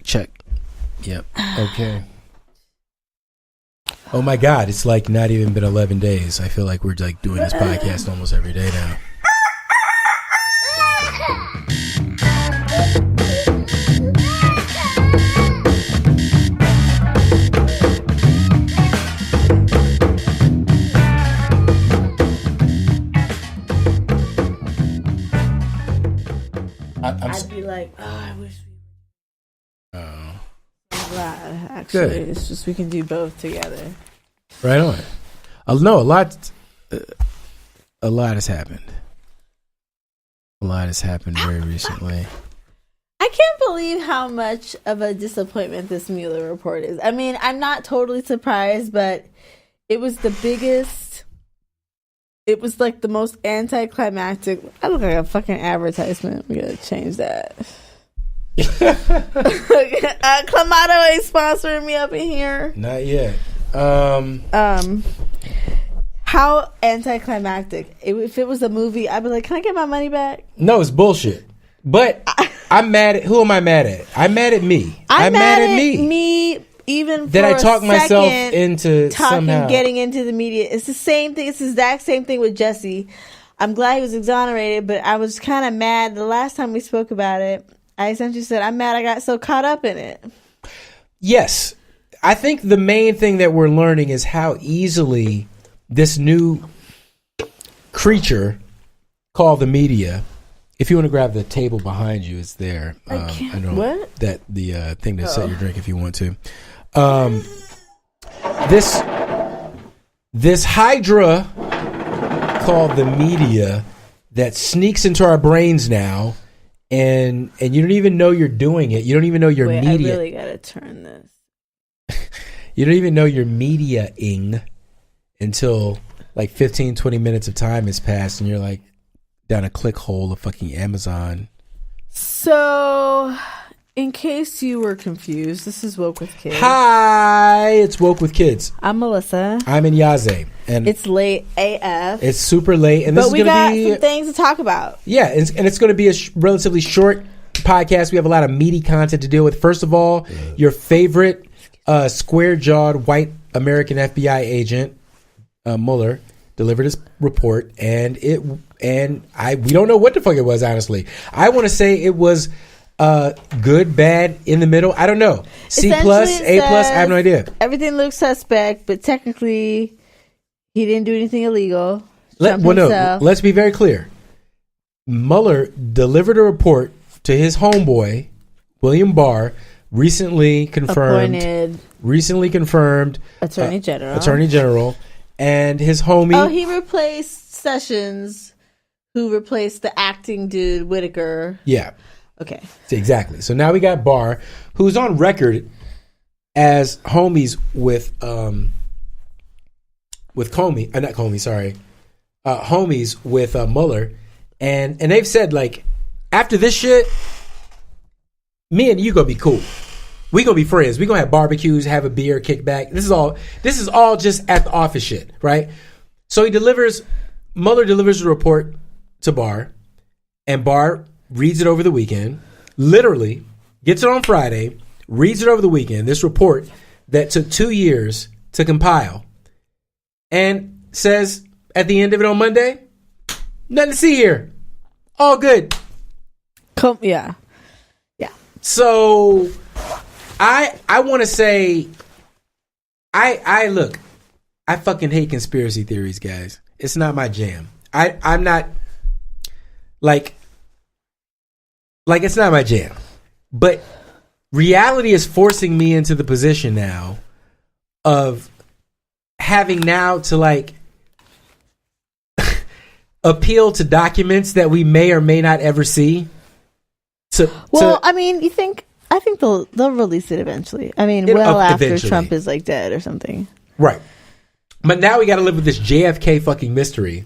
Check. Yep. Okay. Oh my God, it's like not even been 11 days. I feel like we're like doing this podcast almost every day now. I'd be like, oh, I wish we were. Oh. I'm glad, actually. Good. It's just we can do both together. Right on. No, a lot has happened. A lot has happened very recently. I can't believe how much of a disappointment this Mueller report is. I mean, I'm not totally surprised, but it was the biggest. It was like the most anticlimactic. I look like a fucking advertisement. We gotta change that. Clamato ain't sponsoring me up in here. Not yet. How anticlimactic. If it was a movie, I'd be like, can I get my money back? No, it's bullshit. But I'm mad at, who am I mad at? I'm mad at me. I'm mad at me. Even for that I talk myself into somehow getting into the media. It's the same thing. It's the exact same thing with Jussie. I'm glad he was exonerated, but I was kind of mad the last time we spoke about it. I essentially said, I'm mad I got so caught up in it. Yes. I think the main thing that we're learning is how easily this new creature called the media. If you want to grab the table behind you, it's there. I know what? That the thing to set your drink if you want to. This hydra called the media that sneaks into our brains now, and you don't even know you're doing it. You don't even know you're media. I really gotta turn this. You don't even know you're media-ing until like 15, 20 minutes of time has passed, and you're like down a click hole of fucking Amazon. So, in case you were confused, this is Woke with Kids. Hi, it's Woke with Kids. I'm Melissa. I'm Inyaze. And it's late AF. It's super late. And but we got some things to talk about. Yeah, and it's going to be a relatively short podcast. We have a lot of meaty content to deal with. First of all, your favorite square-jawed white American FBI agent, Mueller, delivered his report, and we don't know what the fuck it was, honestly. I want to say it was good, bad, in the middle. I don't know. C plus, A plus, I have no idea. Everything looks suspect, but technically he didn't do anything illegal. Let's be very clear. Mueller delivered a report to his homeboy, William Barr, recently confirmed Attorney General, and his homie. Oh, he replaced Sessions, who replaced the acting dude Whitaker. Yeah. Okay. Exactly. So now we got Barr, who's on record as homies with Comey, not Comey, sorry, homies with Mueller, and they've said, like, after this shit, me and you gonna be cool. We gonna be friends. We gonna have barbecues, have a beer, kick back. This is all just at the office shit, right? So Mueller delivers a report to Barr, and Barr reads it over the weekend, literally gets it on Friday, reads it over the weekend, this report that took 2 years to compile, and says at the end of it on Monday, nothing to see here. All good. Yeah. So I want to say, I fucking hate conspiracy theories, guys. It's not my jam. I'm not like it's not my jam. But reality is forcing me into the position now of having now to like appeal to documents that we may or may not ever see. I mean, I think they'll release it eventually. I mean, after eventually. Trump is like dead or something. Right. But now we got to live with this JFK fucking mystery,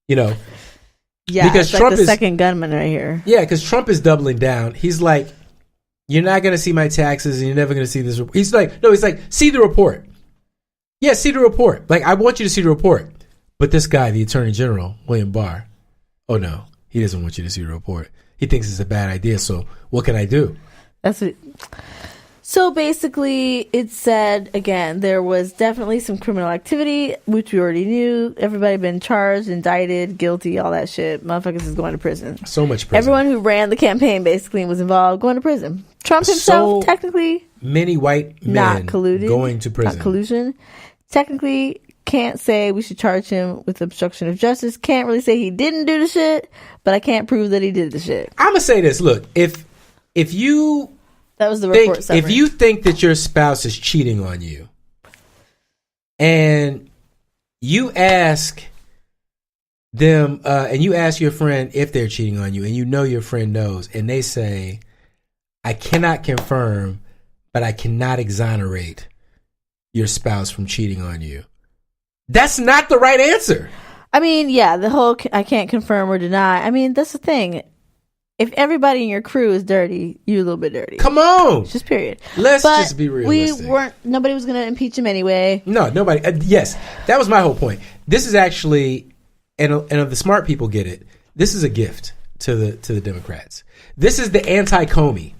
you know. Yeah, because Trump is the second gunman right here. Yeah, because Trump is doubling down. He's like, you're not going to see my taxes and you're never going to see this report. He's like, see the report. Yeah, see the report. Like, I want you to see the report. But this guy, the Attorney General, William Barr, oh no, he doesn't want you to see the report. He thinks it's a bad idea. So what can I do? That's it. So basically, it said, again, there was definitely some criminal activity, which we already knew. Everybody been charged, indicted, guilty, all that shit. Motherfuckers is going to prison. So much prison. Everyone who ran the campaign basically and was involved going to prison. Trump himself, technically. Many white men not colluded, going to prison. Not collusion. Technically, can't say we should charge him with obstruction of justice. Can't really say he didn't do the shit, but I can't prove that he did the shit. I'm going to say this. Look, if you... That was the report summary. If you think that your spouse is cheating on you and you ask them and you ask your friend if they're cheating on you and you know your friend knows and they say, I cannot confirm, but I cannot exonerate your spouse from cheating on you. That's not the right answer. I mean, yeah, the whole I can't confirm or deny. I mean, that's the thing. If everybody in your crew is dirty, you're a little bit dirty. Come on. Just period. Let's just be realistic. Nobody was going to impeach him anyway. No, nobody. Yes, that was my whole point. This is actually, and the smart people get it, this is a gift to the Democrats. This is the anti-Comey.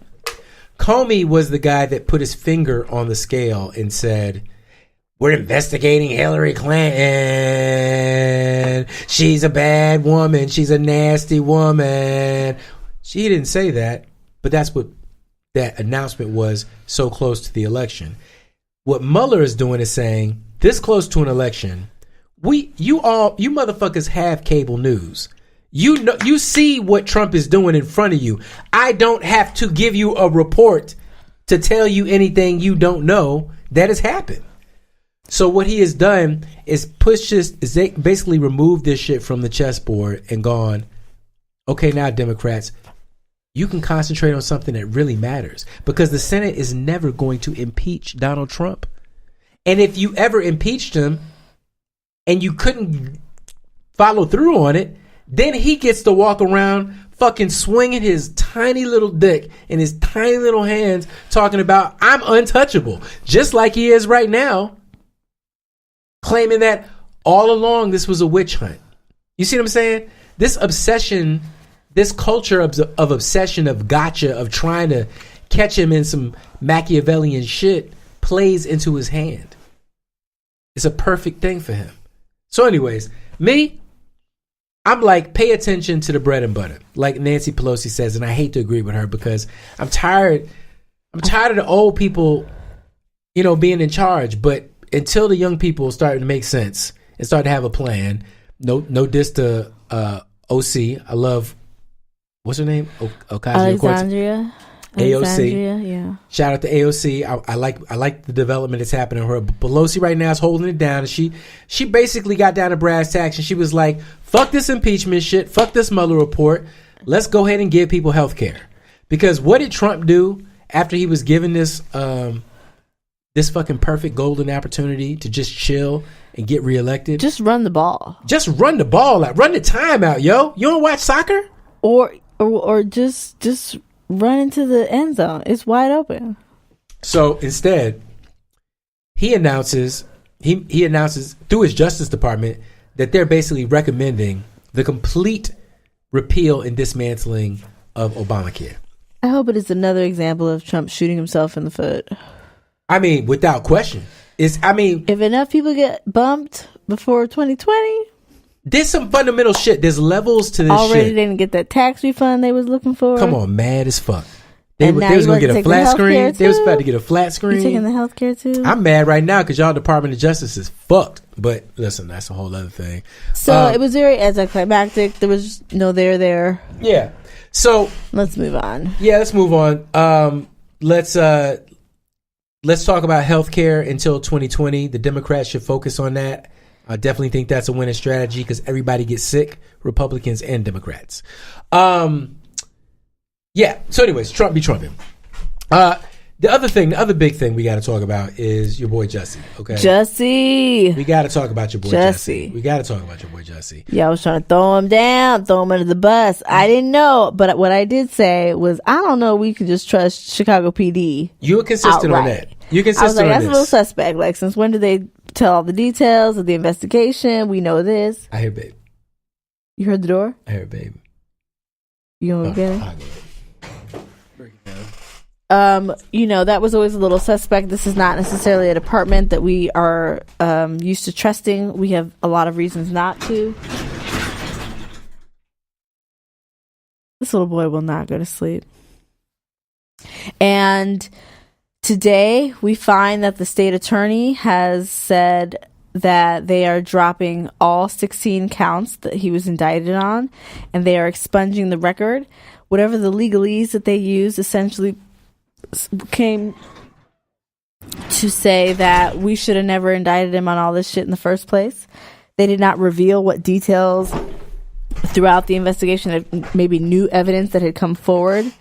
Comey was the guy that put his finger on the scale and said, we're investigating Hillary Clinton. She's a bad woman. She's a nasty woman. She didn't say that, but that's what that announcement was so close to the election. What Mueller is doing is saying, this close to an election, you motherfuckers have cable news. You know, you see what Trump is doing in front of you. I don't have to give you a report to tell you anything you don't know that has happened. So what he has done is basically removed this shit from the chessboard and gone, okay, now Democrats, you can concentrate on something that really matters, because the Senate is never going to impeach Donald Trump. And if you ever impeached him and you couldn't follow through on it, then he gets to walk around fucking swinging his tiny little dick in his tiny little hands talking about, I'm untouchable, just like he is right now, claiming that all along this was a witch hunt. You see what I'm saying? This obsession, this culture of obsession, of gotcha, of trying to catch him in some Machiavellian shit plays into his hand. It's a perfect thing for him. So anyways, I'm like, pay attention to the bread and butter, like Nancy Pelosi says, and I hate to agree with her because I'm tired of the old people, being in charge. But until the young people start to make sense and start to have a plan, no diss to OC. I love, what's her name? Alexandria. AOC. Yeah. Shout out to AOC. I like the development that's happening to her. But Pelosi right now is holding it down. And she basically got down to brass tacks and she was like, fuck this impeachment shit. Fuck this Mueller report. Let's go ahead and give people health care. Because what did Trump do after he was given this fucking perfect golden opportunity to just chill and get reelected? Just run the ball. Just run the ball out. Run the time out, yo. You don't watch soccer? Or just run into the end zone. It's wide open. So instead, he announces through his Justice Department that they're basically recommending the complete repeal and dismantling of Obamacare. I hope it is another example of Trump shooting himself in the foot. I mean, without question. If enough people get bumped before 2020, there's some fundamental shit. There's levels to this shit. Already didn't get that tax refund they was looking for. Come on, mad as fuck. They was going to get a flat screen. They was about to get a flat screen. You taking the healthcare too? I'm mad right now because y'all Department of Justice is fucked. But listen, that's a whole other thing. So it was very anticlimactic. There was no there. Yeah. So let's move on. Yeah, let's move on. Let's talk about healthcare until 2020. The Democrats should focus on that. I definitely think that's a winning strategy because everybody gets sick, Republicans and Democrats. Yeah. So anyways, Trump be Trumping. The other big thing we got to talk about is your boy Jussie. Okay. Jussie. We got to talk about your boy Jussie. We got to talk about your boy Jussie. Yeah, I was trying to throw him down, throw him under the bus. I didn't know, but what I did say was, I don't know, we could just trust Chicago PD. You were consistent on that. You're consistent I was like, on that's this. A little suspect. Like, since when did they tell all the details of the investigation? We know this. I hear babe. You heard the door? I heard babe. You want to get it? That was always a little suspect. This is not necessarily a department that we are used to trusting. We have a lot of reasons not to. This little boy will not go to sleep. And today we find that the state attorney has said that they are dropping all 16 counts that he was indicted on, and they are expunging the record. Whatever the legalese that they used essentially came to say that we should have never indicted him on all this shit in the first place. They did not reveal what details throughout the investigation of maybe new evidence that had come forward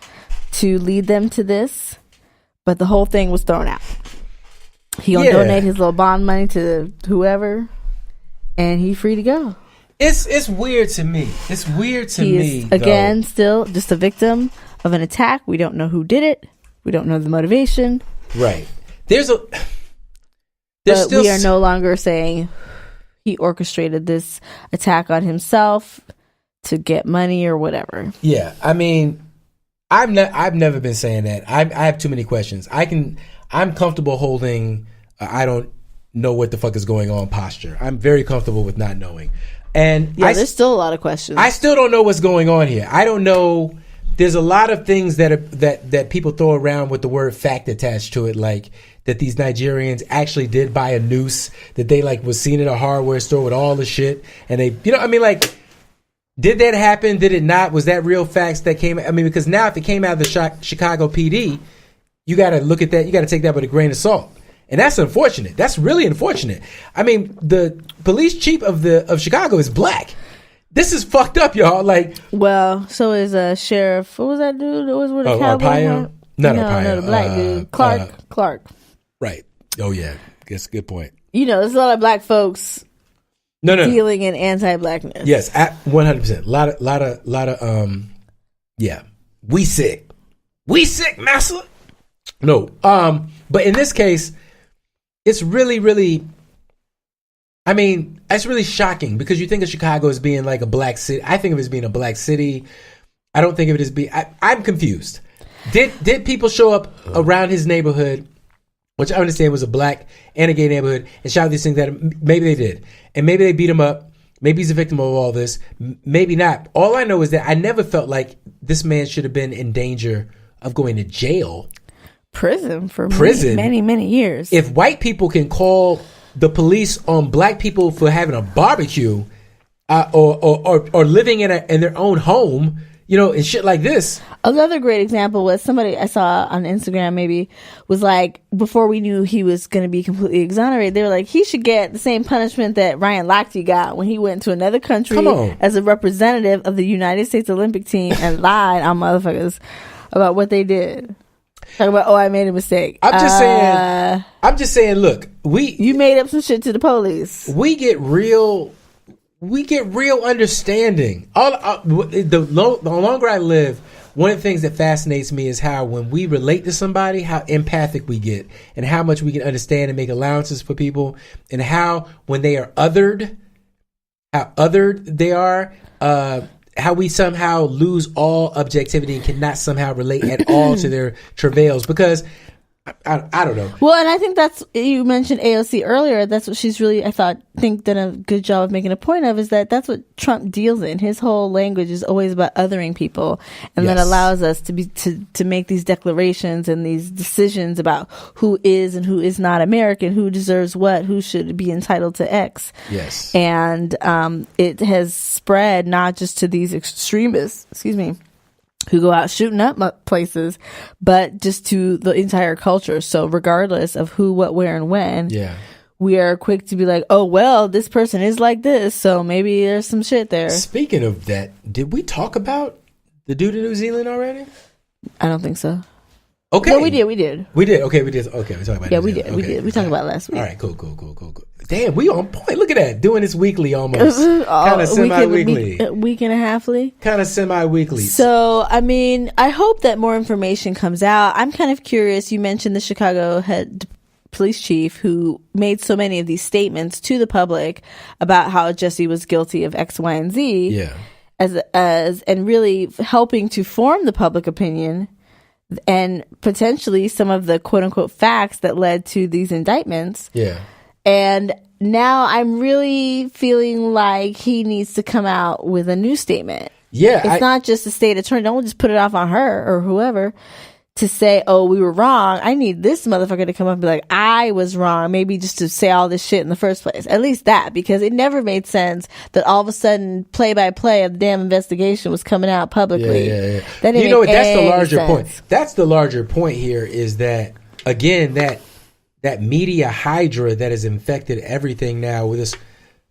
to lead them to this, but the whole thing was thrown out. He gonna donate his little bond money to whoever, and he free to go. It's weird to me. It's weird to me. He is, again, still just a victim of an attack. We don't know who did it. We don't know the motivation. Right. But we are no longer saying he orchestrated this attack on himself to get money or whatever. Yeah, I mean, I've never been saying that. I have too many questions. I'm comfortable holding I don't know what the fuck is going on posture. I'm very comfortable with not knowing. And there's still a lot of questions. I still don't know what's going on here. I don't know. There's a lot of things that people throw around with the word fact attached to it, like that these Nigerians actually did buy a noose that they was seen at a hardware store with all the shit, and they, did that happen? Did it not? Was that real facts that came? I mean, because now if it came out of the Chicago PD, you got to look at that. You got to take that with a grain of salt, and that's unfortunate. That's really unfortunate. I mean, the police chief of Chicago is black. This is fucked up, y'all. So is Sheriff. What was that dude? That was with the cowboy hat? No, the black dude, Clark. Right. Oh yeah, that's a good point. There's a lot of black folks. Dealing in anti-blackness. Yes, 100%. Lot of. Yeah, we sick, massa. No, but in this case, it's really, really. I mean, it's really shocking because you think of Chicago as being like a black city. I think of it as being a black city. I don't think of it as being. I'm confused. Did people show up around his neighborhood, which I understand was a black and a gay neighborhood, and shout these things at him? Maybe they did, and maybe they beat him up. Maybe he's a victim of all this. Maybe not. All I know is that I never felt like this man should have been in danger of going to jail, prison for many, many years. If white people can call the police on black people for having a barbecue, or living in their own home, and shit like this. Another great example was somebody I saw on Instagram maybe was like, before we knew he was going to be completely exonerated, they were like, he should get the same punishment that Ryan Lochte got when he went to another country as a representative of the United States Olympic team and lied on motherfuckers about what they did. Talking about, I made a mistake. I'm just saying, look, you made up some shit to the police. We get real understanding. The longer I live, one of the things that fascinates me is how when we relate to somebody, how empathic we get and how much we can understand and make allowances for people, and how when they are othered, how othered they are, how we somehow lose all objectivity and cannot somehow relate at all to their travails, because I don't know. Well, and I think that's, you mentioned AOC earlier. That's what she's really, think done a good job of making a point of, is that's what Trump deals in. His whole language is always about othering people, and that allows us to make these declarations and these decisions about who is and who is not American, who deserves what, who should be entitled to X. Yes. And it has spread not just to these extremists, who go out shooting up places, but just to the entire culture. So regardless of who, what, where, and when, we are quick to be like, oh, well, this person is like this, so maybe there's some shit there. Speaking of that, did we talk about the dude in New Zealand already? I don't think so. Okay. No, we did. Okay, we did. Okay, we talked about it. Yeah, we did. We talked about it last week. All right, cool. Damn, we on point. Look at that. Doing this weekly almost. Kind of semi-weekly. Week and a halfly. Kind of semi-weekly. So, I mean, I hope that more information comes out. I'm kind of curious. You mentioned the Chicago head police chief who made so many of these statements to the public about how Jussie was guilty of X, Y, and Z. Yeah. and really helping to form the public opinion and potentially some of the quote unquote facts that led to these indictments. Yeah. And now I'm really feeling like he needs to come out with a new statement. Yeah. It's not just the state attorney. Don't just put it off on her or whoever to say, oh, we were wrong. I need this motherfucker to come up and be like, I was wrong. Maybe just to say all this shit in the first place. At least that, because it never made sense that all of a sudden play by play of the damn investigation was coming out publicly. Yeah. You know what? That's the larger point. That's the larger point here is that, again, that media hydra that has infected everything now with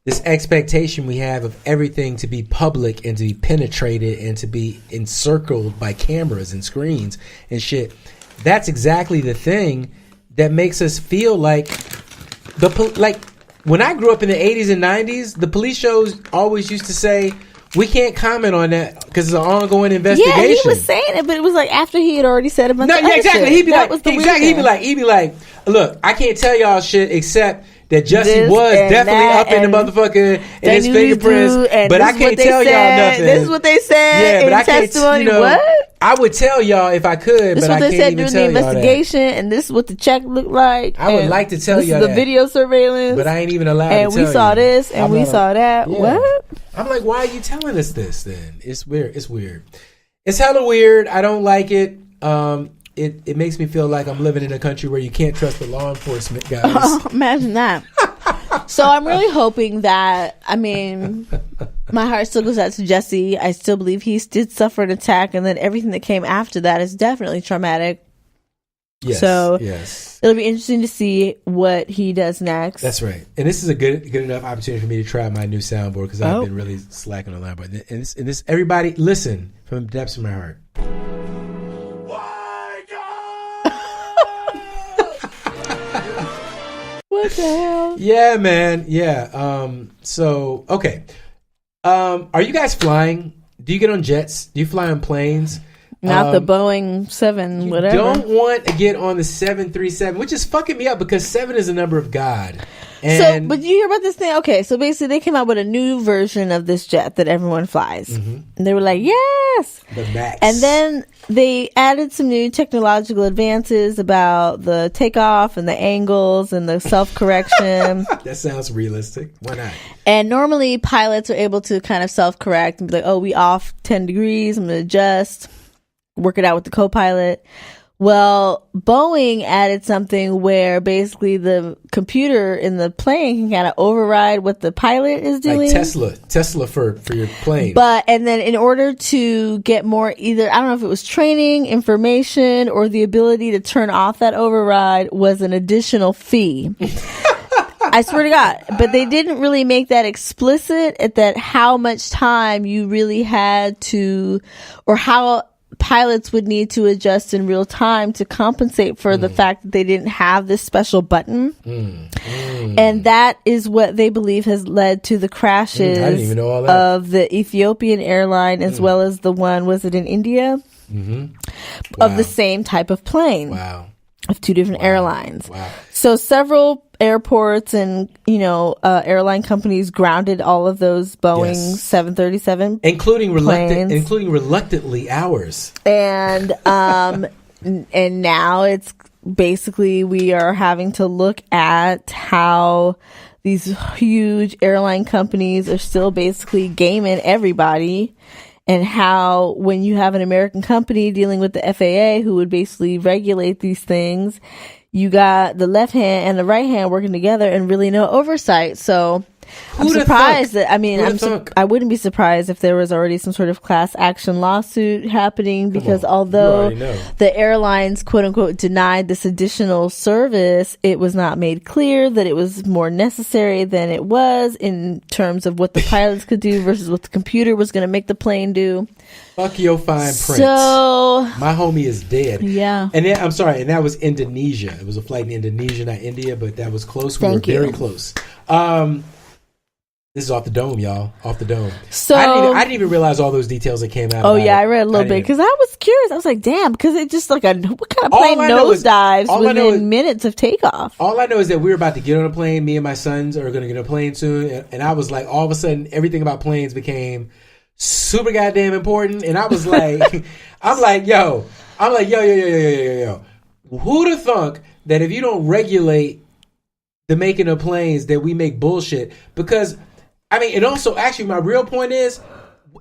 this expectation we have of everything to be public and to be penetrated and to be encircled by cameras and screens and shit. That's exactly the thing that makes us feel like like when I grew up in the 80s and 90s, the police shows always used to say, we can't comment on that because it's an ongoing investigation. Yeah, he was saying it, but it was like after he had already said a bunch of other exactly. shit. He'd be like, look, I can't tell y'all shit except that Jussie was definitely up in the motherfucker and his fingerprints, but I can't tell y'all nothing. This is what they said in testimony. What? I would tell y'all if I could, but I can't even tell y'all that. This is what they said during the investigation, and this is what the check looked like. I would like to tell y'all that. This is the video surveillance. But I ain't even allowed to tell you. And we saw this, and we saw that. Yeah. What? I'm like, why are you telling us this then? It's weird. It's hella weird. I don't like it. It makes me feel like I'm living in a country where you can't trust the law enforcement guys. Imagine that. So I'm really hoping that, I mean, my heart still goes out to Jussie. I still believe he did suffer an attack, and then everything that came after that is definitely traumatic. Yes, so yes. It'll be interesting to see what he does next. That's right. And this is a good enough opportunity for me to try my new soundboard because I've been really slacking on that. And this, everybody, listen from the depths of my heart. What the hell? Yeah, man. Yeah. So, okay. Are you guys flying? Do you get on jets? Do you fly on planes? Not the Boeing 7, whatever. Don't want to get on the 737, which is fucking me up because 7 is a number of God. And but you hear about this thing? Okay, so basically they came out with a new version of this jet that everyone flies. Mm-hmm. And they were like, yes! The MAX. And then they added some new technological advances about the takeoff and the angles and the self-correction. That sounds realistic. Why not? And normally pilots are able to kind of self-correct and be like, oh, we off 10 degrees, I'm going to adjust, work it out with the co-pilot. Well, Boeing added something where basically the computer in the plane can kind of override what the pilot is doing. Like Tesla for your plane. And then in order to get more, either, I don't know if it was training, information, or the ability to turn off that override was an additional fee. I swear to God. But they didn't really make that explicit at that how much time you really had to, or how pilots would need to adjust in real time to compensate for the fact that they didn't have this special button. And that is what they believe has led to the crashes I didn't even know all that. Of the Ethiopian airline as well as the one, was it in India? Mm-hmm. Of the same type of plane. Wow. Of two different airlines. Wow. So several airports and, airline companies grounded all of those Boeing 737 including reluctantly ours. And and now it's basically we are having to look at how these huge airline companies are still basically gaming everybody. And how when you have an American company dealing with the FAA who would basically regulate these things, you got the left hand and the right hand working together and really no oversight. So I'm surprised that, I wouldn't be surprised if there was already some sort of class action lawsuit happening because although the airlines quote unquote denied this additional service, it was not made clear that it was more necessary than it was in terms of what the pilots could do versus what the computer was going to make the plane do. Fuck your fine print. So my homie is dead. Yeah. And then, I'm sorry, and that was Indonesia. It was a flight in Indonesia, not India, but that was close. We were very close. This is off the dome, y'all. Off the dome. So I didn't even realize all those details that came out. Oh yeah, I read a little bit because I was curious. I was like, damn, because it's just like what kind of plane nosedives within minutes of takeoff? All I know is that we're about to get on a plane. Me and my sons are going to get on a plane soon, and I was like, all of a sudden, everything about planes became super goddamn important. And I was like, yo. Who'd have thunk that if you don't regulate the making of planes that we make bullshit? Because, I mean, and also, actually, my real point is,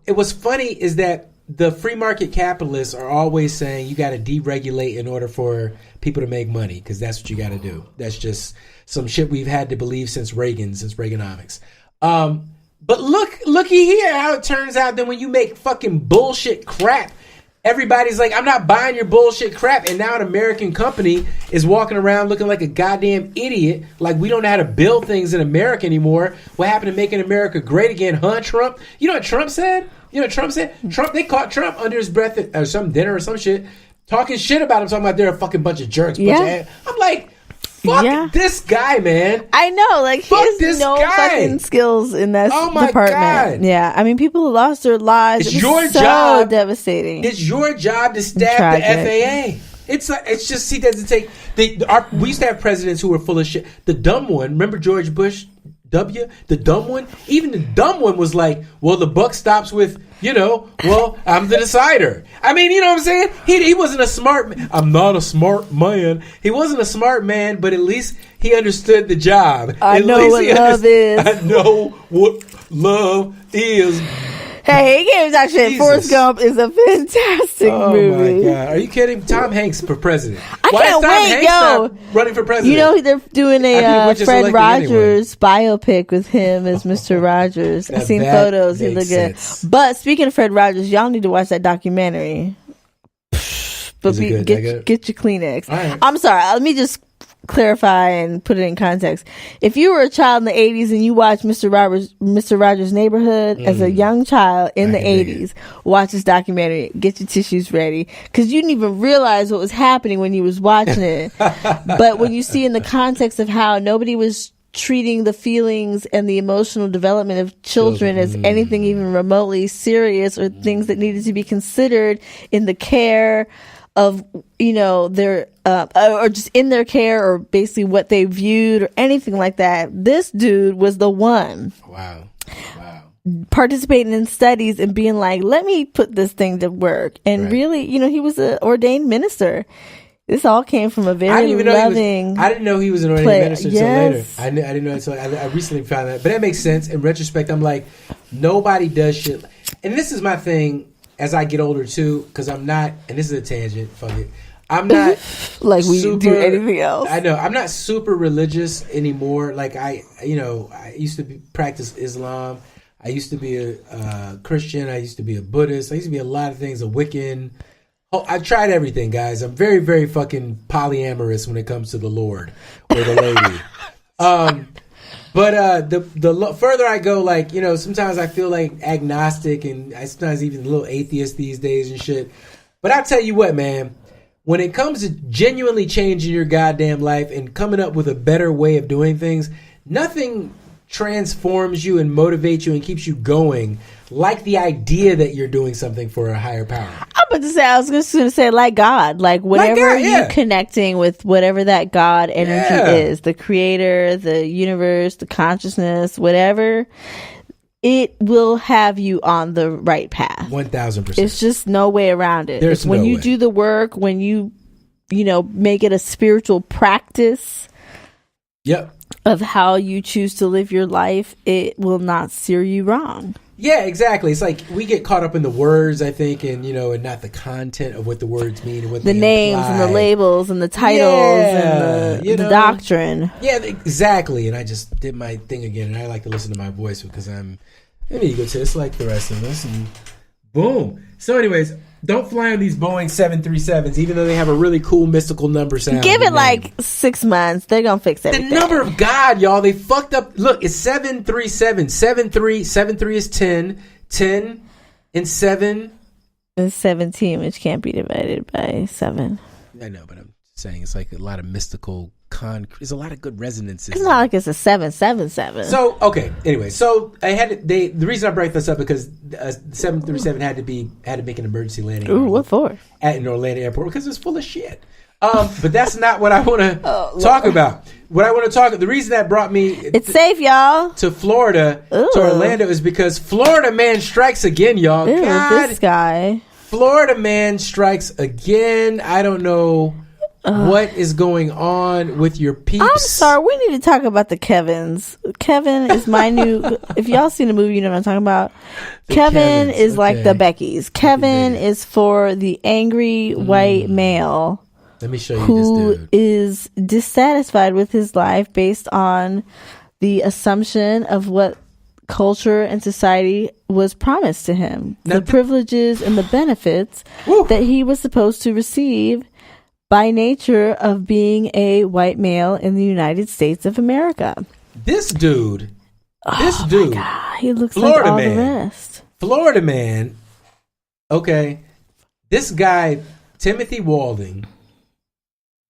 it was funny is that the free market capitalists are always saying you got to deregulate in order for people to make money, because that's what you got to do. That's just some shit we've had to believe since Reaganomics. But looky here how it turns out that when you make fucking bullshit crap, everybody's like, I'm not buying your bullshit crap. And now an American company is walking around looking like a goddamn idiot. Like we don't know how to build things in America anymore. What happened to making America great again, huh, Trump? You know what Trump said? They caught Trump under his breath at some dinner or some shit, talking shit about him, talking about they're a fucking bunch of jerks. I'm like, fuck this guy, man. I know, like, he has no fucking skills in that department. God. Yeah, I mean, people lost their lives. It's your job. Devastating. It's your job to stab the FAA. It's just, he doesn't take. We used to have presidents who were full of shit. The dumb one, remember George Bush W? The dumb one? Even the dumb one was like, well, the buck stops with, well, I'm the decider. I mean, you know what I'm saying? He wasn't a smart man. I'm not a smart man. He wasn't a smart man, but at least he understood the job. I know what love is. I know what love is. Hey, he gave that shit. Forrest Gump is a fantastic movie. Oh my God. Are you kidding? Tom Hanks for president. I can't wait, yo. Running for president. You know, they're doing a Fred Rogers biopic with him as Mr. Rogers. I've seen photos. He look good. But speaking of Fred Rogers, y'all need to watch that documentary. But get your Kleenex. Right. I'm sorry. Let me just clarify and put it in context. If you were a child in the 80s and you watched Mr. Rogers' Neighborhood as a young child in the 80s, watch this documentary. Get your tissues ready, because you didn't even realize what was happening when you was watching it. But when you see in the context of how nobody was treating the feelings and the emotional development of children as anything even remotely serious, or things that needed to be considered in the care of, their or just in their care, or basically what they viewed or anything like that. This dude was the one. Wow. Participating in studies and being like, let me put this thing to work. And really, he was an ordained minister. This all came from a very loving. I didn't know he was an ordained minister until later. I didn't know it until I recently found that. But that makes sense. In retrospect, I'm like, nobody does shit. And this is my thing as I get older too, because I'm not, and this is a tangent, fuck it. I'm not like we do anything else. I know. I'm not super religious anymore. Like I used to practice Islam. I used to be a Christian. I used to be a Buddhist. I used to be a lot of things, a Wiccan. I tried everything, guys. I'm very, very fucking polyamorous when it comes to the Lord or the lady. But the further I go, like, sometimes I feel like agnostic, and I sometimes even a little atheist these days and shit. But I'll tell you what, man, when it comes to genuinely changing your goddamn life and coming up with a better way of doing things, nothing transforms you and motivates you and keeps you going like the idea that you're doing something for a higher power. I was just going to say, like God, like whatever you're connecting with, whatever that God energy is, the creator, the universe, the consciousness, whatever, it will have you on the right path. 1,000%. It's just no way around it. There's when no you way. do the work, when you make it a spiritual practice. Yep. Of how you choose to live your life, it will not steer you wrong. Yeah, exactly. It's like we get caught up in the words, I think, and and not the content of what the words mean and what the names imply. And the labels and the titles and the doctrine. Yeah, exactly. And I just did my thing again, and I like to listen to my voice because I'm an egotist like the rest of us. And boom. So, anyways, don't fly on these Boeing 737s, even though they have a really cool mystical number sound. Give it like 6 months. They're going to fix everything. The number of God, y'all. They fucked up. Look, it's 737. 73 is 10. 10 and 7 is 17, which can't be divided by 7. I know, but I'm saying it's like a lot of mystical there's a lot of good resonances. It's not like it's a 777. So, okay. Anyway, so the reason I brought this up because 737 had to make an emergency landing. Ooh, what for? At an Orlando airport because it's full of shit. But that's not what I want to talk about. What I want to talk. The reason that brought me it's safe, y'all, to Florida, to Orlando, is because Florida man strikes again, y'all. Ew, God, this guy. Florida man strikes again. I don't know what is going on with your peeps. I'm sorry. We need to talk about the Kevins. Kevin is my new. If y'all seen the movie, you know what I'm talking about. Kevin Kevins, is like the Beckys. Kevin is for the angry white male. Let me show you who this dude. is dissatisfied with his life based on the assumption of what culture and society was promised to him. Now, the privileges and the benefits that he was supposed to receive by nature of being a white male in the United States of America. This dude, My God, he looks Florida like all man. the rest. Florida man. Okay, this guy, Timothy Walding,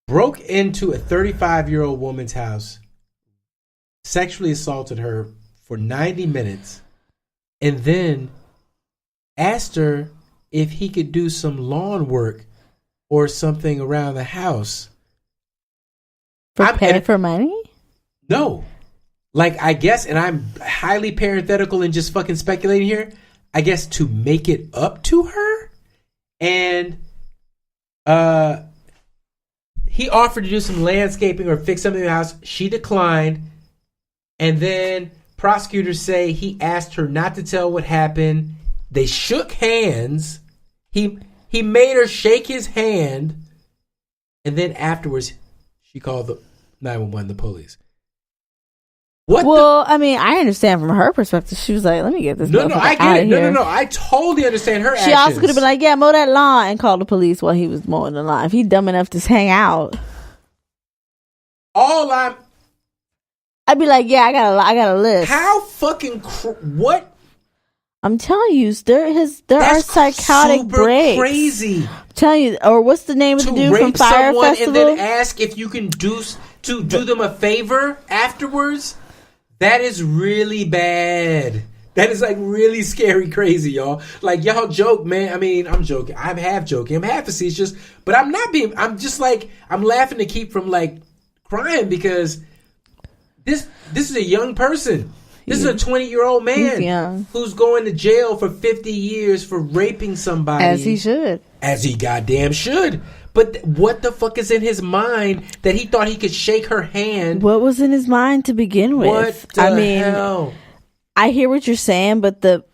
broke into a 35-year-old woman's house, sexually assaulted her for 90 minutes, and then asked her if he could do some lawn work or something around the house. For money? No. Like, I guess, and I'm highly parenthetical and just fucking speculating here, I guess to make it up to her. And he offered to do some landscaping or fix something in the house. She declined. And then prosecutors say he asked her not to tell what happened. They shook hands. He made her shake his hand. And then afterwards, she called the 911, the police. I mean, I understand from her perspective. She was like, let me get this I get out it. of here. No. I totally understand her actions. She also could have been like, yeah, mow that lawn and call the police while he was mowing the lawn. If he dumb enough to hang out. I'd be like, yeah, I got a list. How fucking what? I'm telling you, there are psychotic super breaks. Crazy. I'm telling you, or what's the name of the dude from Fire Festival? And then ask if you can do them a favor afterwards. That is really bad. That is like really scary crazy, y'all. Like, y'all joke, man. I mean, I'm joking. I'm half joking. I'm half facetious, but I'm not being. I'm just like, I'm laughing to keep from like crying because this is a young person. This is a 20-year-old man who's going to jail for 50 years for raping somebody. As he should. As he goddamn should. But what the fuck is in his mind that he thought he could shake her hand? What was in his mind to begin with? What the hell? I hear what you're saying, but the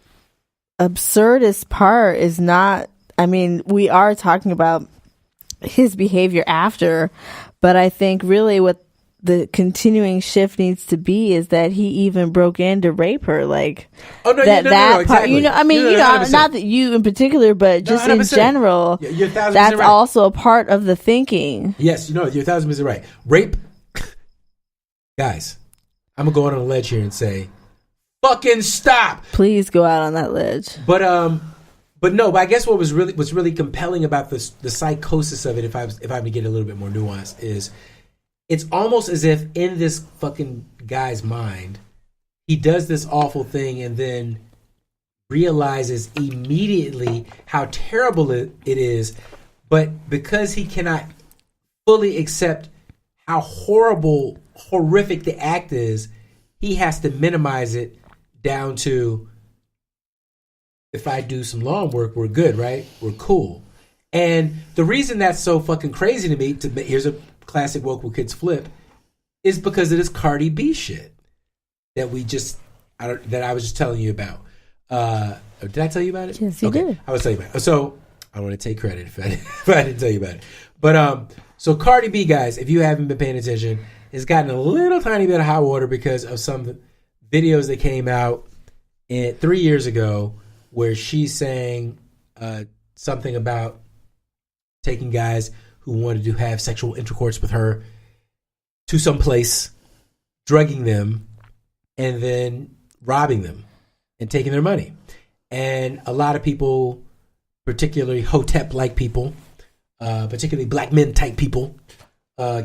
absurdest part is not, I mean, we are talking about his behavior after, but I think really what the continuing shift needs to be is that he even broke in to rape her, like no, part. Exactly. You know, I mean, not that you in particular, but just in general. You're 1,000% that's right. also a part of the thinking. Yes, you're 1,000% right. Rape, guys. I'm gonna go out on a ledge here and say, fucking stop. Please go out on that ledge. But I guess what was really compelling about the psychosis of it, if I'm to get a little bit more nuanced, is it's almost as if in this fucking guy's mind, he does this awful thing and then realizes immediately how terrible it is. But because he cannot fully accept how horrific the act is, he has to minimize it down to, if I do some lawn work, we're good, right? We're cool. And the reason that's so fucking crazy to me, here's a classic woke with kids flip, is because of this Cardi B shit that I was just telling you about. Did I tell you about it? Yes, you did. I was telling you about it. So I want to take credit if I didn't tell you about it. But so Cardi B, guys, if you haven't been paying attention, has gotten a little tiny bit of hot water because of some videos that came out 3 years ago where she's saying something about taking guys who wanted to have sexual intercourse with her to some place, drugging them, and then robbing them and taking their money. And a lot of people, particularly Hotep-like people, particularly black men type people,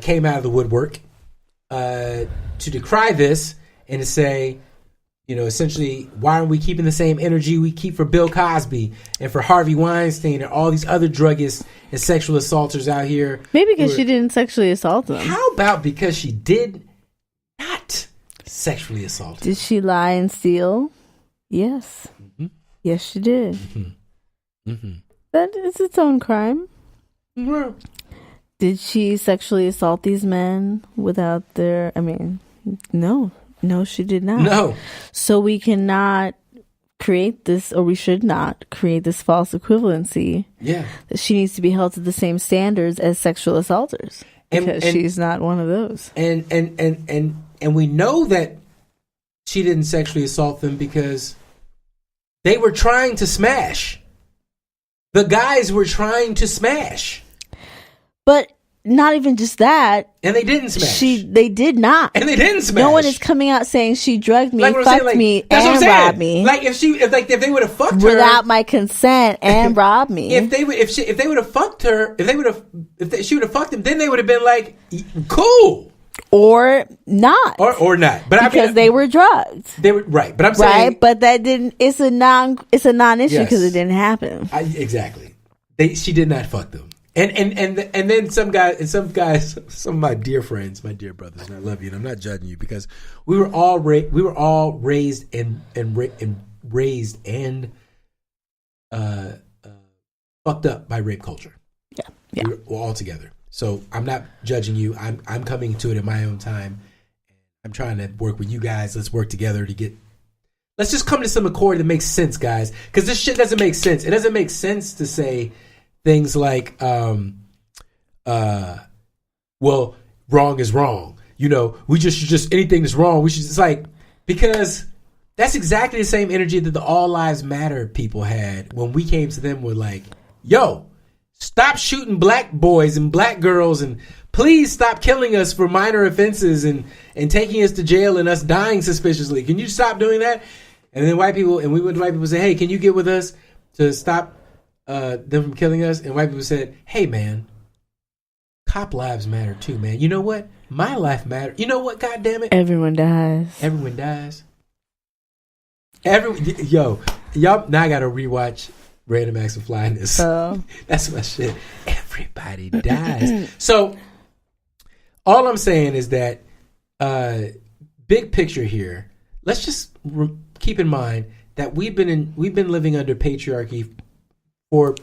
came out of the woodwork to decry this and to say, essentially, why aren't we keeping the same energy we keep for Bill Cosby and for Harvey Weinstein and all these other druggists and sexual assaulters out here? Maybe because she didn't sexually assault them. How about because she did not sexually assault them? Did she lie and steal? Yes. Mm-hmm. Yes, she did. Mm-hmm. Mm-hmm. That is its own crime. Mm-hmm. Did she sexually assault these men without their... no. No, she did not. No. So we cannot create this, or we should not create this false equivalency. Yeah. That she needs to be held to the same standards as sexual assaulters. Because she's not one of those. And we know that she didn't sexually assault them because they were trying to smash. The guys were trying to smash. But not even just that. And they didn't smash. They did not. And they didn't smash. No one is coming out saying she drugged me, fucked me, and robbed me. Like if they would have fucked her without my consent and robbed me. If they would have fucked her, she would have fucked him, then they would have been like, cool. Or not. Or not. But because they were drugged. They were right. But I'm saying right, but that didn't it's a non-issue because it didn't happen. Exactly. She did not fuck them. And then some of my dear friends, my dear brothers, and I love you, and I'm not judging you because we were all raised and fucked up by rape culture. Yeah. We were all together. So I'm not judging you. I'm coming to it in my own time. I'm trying to work with you guys. Let's work together let's just come to some accord that makes sense, guys. Because this shit doesn't make sense. It doesn't make sense to say things like, well, wrong is wrong. We just anything that's wrong. We should just because that's exactly the same energy that the All Lives Matter people had when we came to them with like, yo, stop shooting black boys and black girls and please stop killing us for minor offenses and taking us to jail and us dying suspiciously. Can you stop doing that? And then we went to white people say, hey, can you get with us to stop them from killing us? And white people said, hey man, cop lives matter too, man. You know what? My life matters. You know what? God damn it. Everyone dies. Y'all now I gotta rewatch Random Acts of Flyness. That's my shit. Everybody dies. So all I'm saying is that big picture here, let's just keep in mind that we've been living under patriarchy for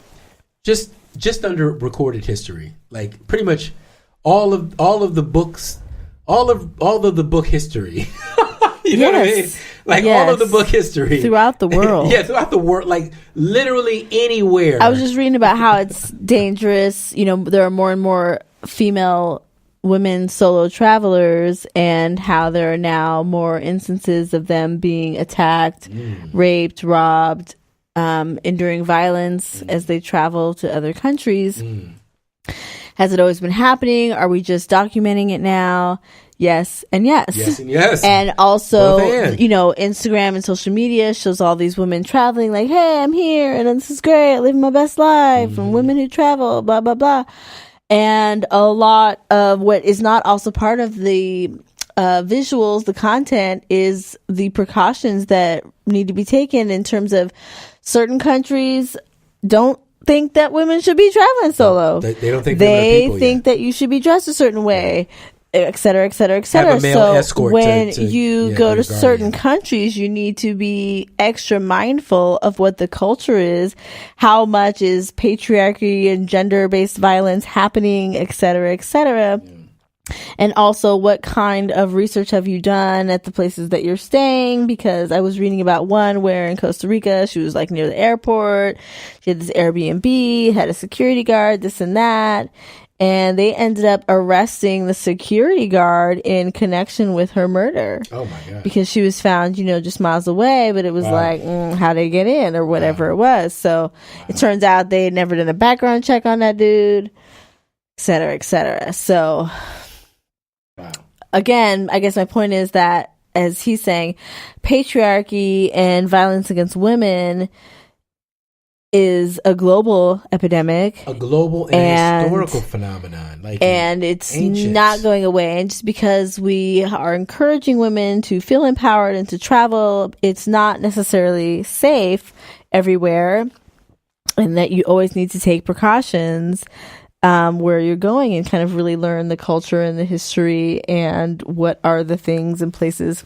just under recorded history. Like pretty much all of the books, all of the book history. You know what I mean? Like all of the book history throughout the world. Yeah, throughout the world, like literally anywhere. I was just reading about how it's dangerous. There are more and more female women solo travelers, and how there are now more instances of them being attacked, raped, robbed, enduring violence as they travel to other countries. Has it always been happening? Are we just documenting it now? Yes and yes. Yes and yes. And also, Instagram and social media shows all these women traveling like, hey, I'm here and this is great. I'm living my best life. And women who travel, blah, blah, blah. And a lot of what is not also part of the visuals, the content, is the precautions that need to be taken in terms of certain countries don't think that women should be traveling solo. They don't think they think that you should be dressed a certain way. Et cetera, et cetera, et cetera. Have a male escort when to you go to certain countries, you need to be extra mindful of what the culture is, how much is patriarchy and gender-based violence happening, et cetera, et cetera. And also, what kind of research have you done at the places that you're staying? Because I was reading about one where in Costa Rica, she was like near the airport. She had this Airbnb, had a security guard, this and that. And they ended up arresting the security guard in connection with her murder. Oh my God. Because she was found, just miles away, but it was like, how'd they get in or whatever it was. So it turns out they had never done a background check on that dude, et cetera, et cetera. So again, I guess my point is that, as he's saying, patriarchy and violence against women is a global epidemic, a global and historical phenomenon, and it's not going away. And just because we are encouraging women to feel empowered and to travel, it's not necessarily safe everywhere, and that you always need to take precautions where you're going and kind of really learn the culture and the history and what are the things and places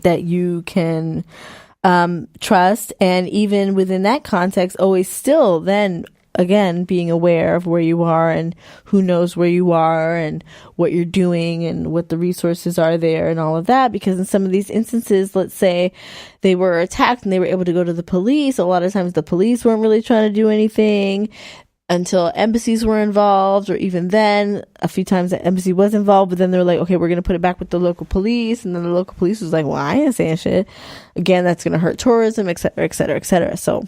that you can trust. And even within that context, always still then again being aware of where you are and who knows where you are and what you're doing and what the resources are there and all of that. Because in some of these instances, let's say they were attacked and they were able to go to the police, a lot of times the police weren't really trying to do anything until embassies were involved, or even then a few times the embassy was involved, but then they're like, okay, we're going to put it back with the local police. And then the local police was like, well, I ain't saying shit. Again, that's going to hurt tourism, et cetera, et cetera, et cetera. So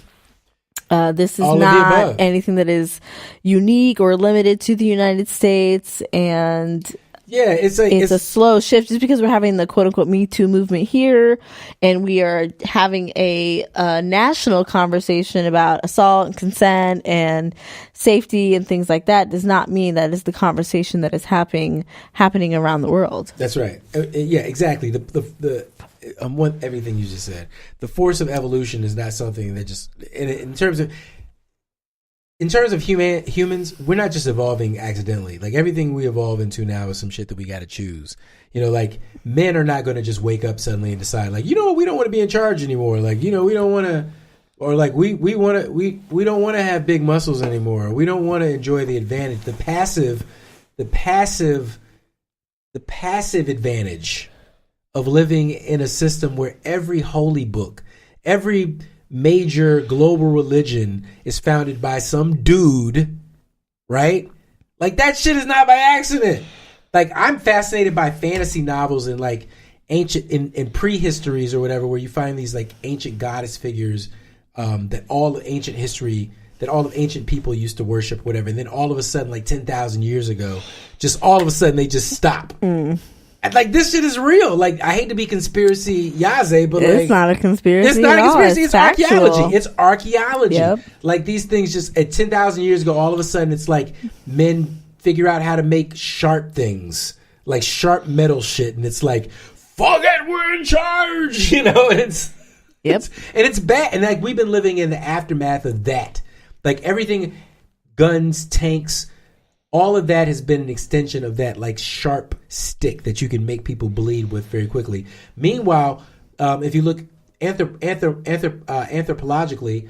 this is not anything that is unique or limited to the United States. And yeah, it's a slow shift. Just because we're having the quote unquote Me Too movement here, and we are having a national conversation about assault and consent and safety and things like that, does not mean that is the conversation that is happening around the world. That's right. Yeah, exactly. The want everything you just said. The force of evolution is not something that just in terms of humans, we're not just evolving accidentally. Like everything we evolve into now is some shit that we got to choose. You know, like men are not going to just wake up suddenly and decide, like, you know what, we don't want to be in charge anymore. Like, you know, we don't want to, or like we don't want to have big muscles anymore. We don't want to enjoy the advantage, the passive advantage of living in a system where every holy book, every major global religion is founded by some dude, right? Like that shit is not by accident. Like I'm fascinated by fantasy novels and like ancient in prehistories or whatever, where you find these like ancient goddess figures that all of ancient people used to worship, whatever. And then all of a sudden, like 10,000 years ago, just all of a sudden they just stop. Like this shit is real. Like I hate to be conspiracy yaze, but it's not a conspiracy. It's not a conspiracy. It's factual. archaeology. It's archaeology. Yep. Like these things just at 10,000 years ago, all of a sudden it's like men figure out how to make sharp things, like sharp metal shit, and it's like, fuck it, we're in charge, you know. And it's bad. And like we've been living in the aftermath of that. Like everything, guns, tanks. All of that has been an extension of that, like sharp stick that you can make people bleed with very quickly. Meanwhile, if you look anthropologically,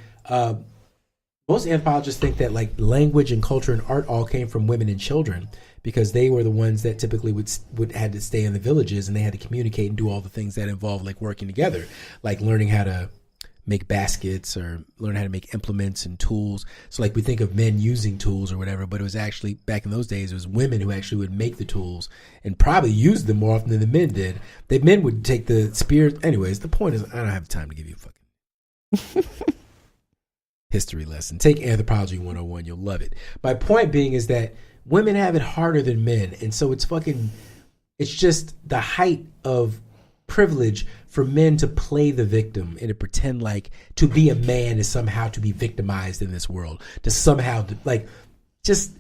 most anthropologists think that like language and culture and art all came from women and children, because they were the ones that typically would had to stay in the villages, and they had to communicate and do all the things that involve like working together, like learning how to make baskets or learn how to make implements and tools. So like we think of men using tools or whatever, but it was actually back in those days, it was women who actually would make the tools and probably use them more often than the men did. The men would take the spear. Anyways, the point is, I don't have time to give you a fucking history lesson. Take Anthropology 101. You'll love it. My point being is that women have it harder than men. And so it's just the height of privilege for men to play the victim and to pretend like to be a man is somehow to be victimized in this world, to somehow like just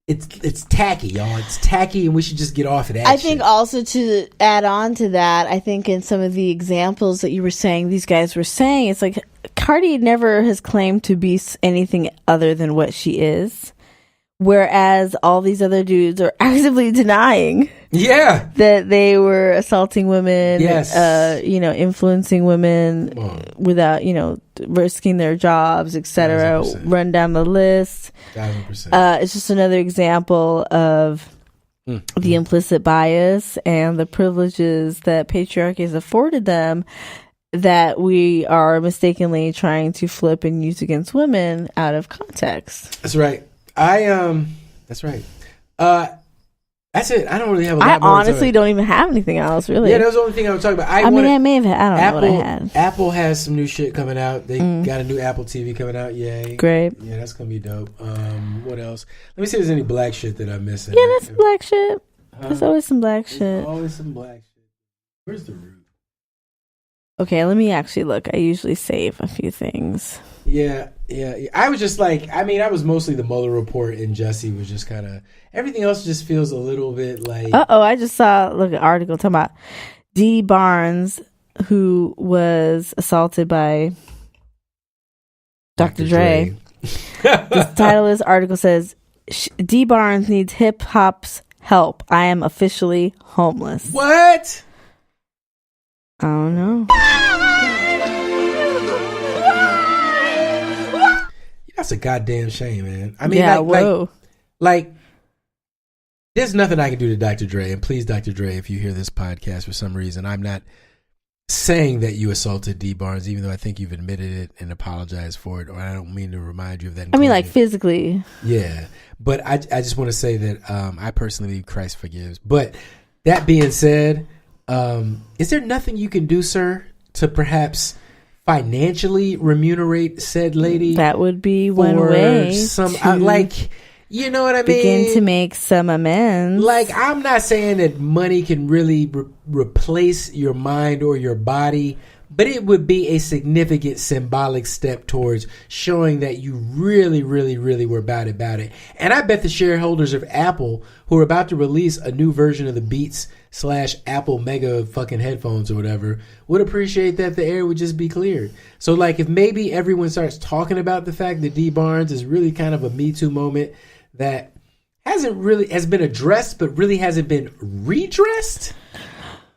it's tacky, y'all. It's tacky, and we should just get off of that. I think also to add on to that, I think in some of the examples that you were saying, these guys were saying, it's like Cardi never has claimed to be anything other than what she is. Whereas all these other dudes are actively denying that they were assaulting women, influencing women without, risking their jobs, etc. Run down the list. 1,000%. It's just another example of the implicit bias and the privileges that patriarchy has afforded them that we are mistakenly trying to flip and use against women out of context. That's right. That's right. That's it. I don't really have a lot more. I honestly don't even have anything else, really. Yeah, that was the only thing I was talking about. I may have had, I don't know what I had. Apple has some new shit coming out. They got a new Apple TV coming out. Yay. Great. Yeah, that's going to be dope. What else? Let me see if there's any black shit that I'm missing. Yeah, that's black shit. There's always some black shit. Always some black shit. Where's the root? Okay, let me actually look. I usually save a few things. Yeah. I was just like, I mean, I was mostly the Mueller report, and Jussie was just kind of, everything else just feels a little bit like. I just saw an article talking about Dee Barnes, who was assaulted by Dr. Dre. The title of this article says, Dee Barnes needs hip hop's help. I am officially homeless. What? I don't know. That's a goddamn shame, man. I mean, yeah, like, there's nothing I can do to Dr. Dre. And please, Dr. Dre, if you hear this podcast for some reason, I'm not saying that you assaulted Dee Barnes, even though I think you've admitted it and apologized for it. Or I don't mean to remind you of that. I mean, like physically. Yeah. But I just want to say that I personally believe Christ forgives. But that being said, is there nothing you can do, sir, to perhaps financially remunerate said lady? That would be one way. You know what I mean? Begin to make some amends. Like, I'm not saying that money can really replace your mind or your body, but it would be a significant symbolic step towards showing that you really, really, really were about it. And I bet the shareholders of Apple, who are about to release a new version of the Beats / Apple Mega fucking headphones or whatever, would appreciate that the air would just be cleared. So, like, if maybe everyone starts talking about the fact that Dee Barnes is really kind of a Me Too moment that has been addressed but really hasn't been redressed,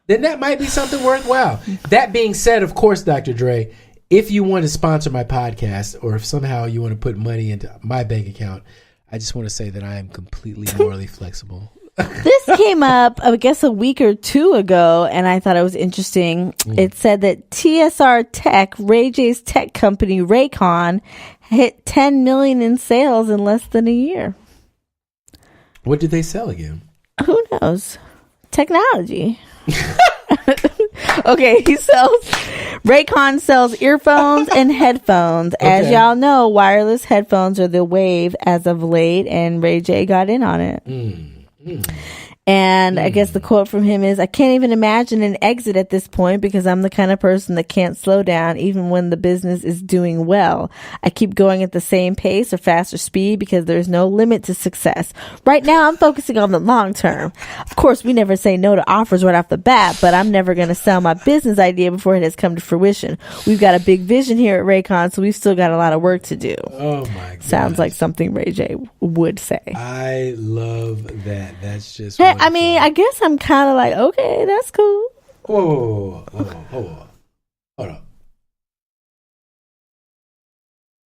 then that might be something worthwhile. That being said, of course, Dr. Dre, if you want to sponsor my podcast, or if somehow you want to put money into my bank account, I just want to say that I am completely morally flexible. This came up, I guess, a week or two ago, and I thought it was interesting. It said that TSR Tech, Ray J's tech company, Raycon, hit $10 million in sales in less than a year. What did they sell again? Who knows? Technology. Okay, Raycon sells earphones and headphones. Okay. As y'all know, wireless headphones are the wave as of late, and Ray J got in on it. And I guess the quote from him is, I can't even imagine an exit at this point because I'm the kind of person that can't slow down even when the business is doing well. I keep going at the same pace or faster speed because there's no limit to success. Right now, I'm focusing on the long term. Of course, we never say no to offers right off the bat, but I'm never going to sell my business idea before it has come to fruition. We've got a big vision here at Raycon, so we've still got a lot of work to do. Oh my God. Sounds like something Ray J would say. I love that. That's just I mean, I guess I'm kind of like, okay, that's cool. Whoa, hold on.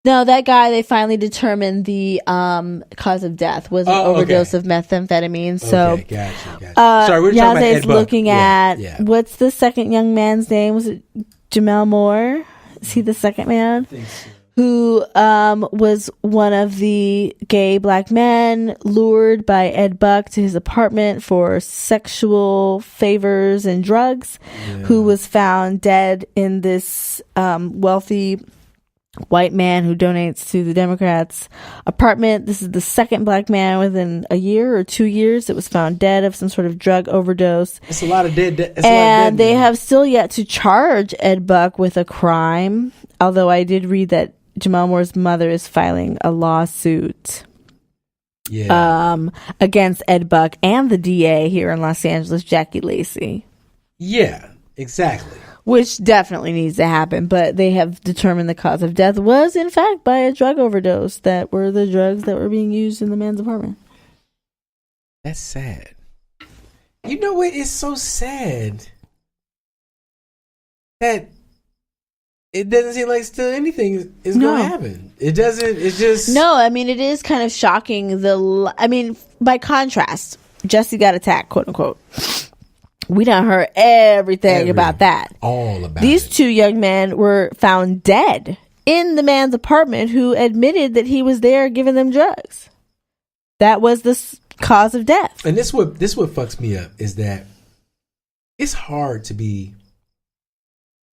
No, that guy, they finally determined the cause of death was an overdose of methamphetamine. So, gotcha. Sorry, we're talking about Ed Buck. Looking at, what's the second young man's name? Was it Jamel Moore? Is he the second man? I think so. Who was one of the gay black men lured by Ed Buck to his apartment for sexual favors and drugs, who was found dead in this wealthy white man who donates to the Democrats' apartment. This is the second black man within a year or 2 years that was found dead of some sort of drug overdose. It's a lot of dead. And they have still yet to charge Ed Buck with a crime, although I did read that Jamel Moore's mother is filing a lawsuit against Ed Buck and the DA here in Los Angeles, Jackie Lacey. Yeah, exactly. Which definitely needs to happen, but they have determined the cause of death was, in fact, by a drug overdose that were the drugs that were being used in the man's apartment. That's sad. You know what? It's so sad that it doesn't seem like still anything is going to happen. It doesn't. It's just... No, I mean, it is kind of shocking. By contrast, Jussie got attacked, quote unquote. We done heard everything about that. All about These two young men were found dead in the man's apartment who admitted that he was there giving them drugs. That was the cause of death. And this what fucks me up is that it's hard to be